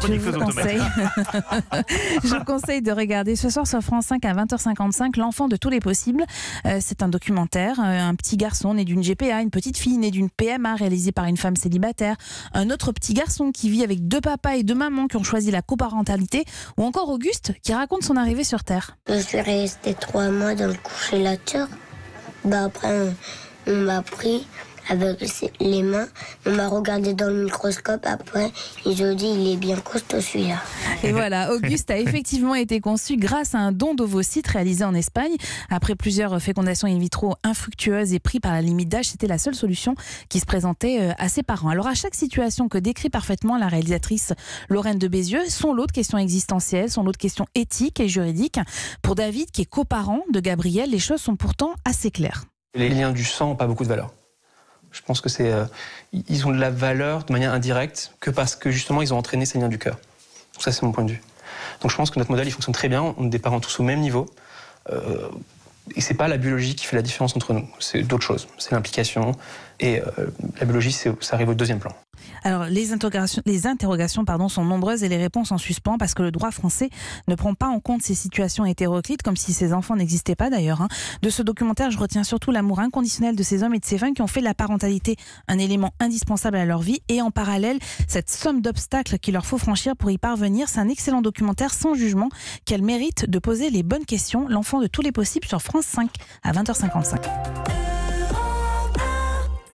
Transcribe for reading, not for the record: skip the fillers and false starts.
chroniqueuse automatique. Je vous conseille de regarder ce soir sur France 5 à 20h55 L'enfant de tous les possibles. C'est un documentaire. Un petit garçon né d'une GPA, une petite fille née d'une PMA réalisée par une femme célibataire, un autre petit garçon qui vit avec 2 papas et 2 mamans qui ont choisi la coparentalité, ou encore Auguste qui raconte son arrivée sur Terre. Je suis restée 3 mois dans le congélateur. Après, on m'a pris avec les mains, on m'a regardé dans le microscope. Après, ils ont dit il est bien costaud celui-là. Et voilà, Auguste a effectivement été conçu grâce à un don d'ovocytes réalisé en Espagne. Après plusieurs fécondations in vitro infructueuses et pris par la limite d'âge, c'était la seule solution qui se présentait à ses parents. Alors à chaque situation que décrit parfaitement la réalisatrice Lorraine de Bézieux, sont l'autre question existentielle, sont l'autre question éthique et juridique. Pour David, qui est coparent de Gabriel, les choses sont pourtant assez claires. Les liens du sang n'ont pas beaucoup de valeur. Je pense que ils ont de la valeur de manière indirecte que parce que justement ils ont entraîné ces liens du cœur. Ça, c'est mon point de vue. Donc je pense que notre modèle il fonctionne très bien. On est des parents tous au même niveau. Et c'est pas la biologie qui fait la différence entre nous. C'est d'autres choses. C'est l'implication. Et la biologie, ça arrive au 2e plan. Alors, les interrogations sont nombreuses et les réponses en suspens parce que le droit français ne prend pas en compte ces situations hétéroclites, comme si ces enfants n'existaient pas d'ailleurs. De ce documentaire, je retiens surtout l'amour inconditionnel de ces hommes et de ces femmes qui ont fait de la parentalité un élément indispensable à leur vie et en parallèle, cette somme d'obstacles qu'il leur faut franchir pour y parvenir. C'est un excellent documentaire sans jugement qui a le mérite de poser les bonnes questions. L'enfant de tous les possibles sur France 5 à 20h55.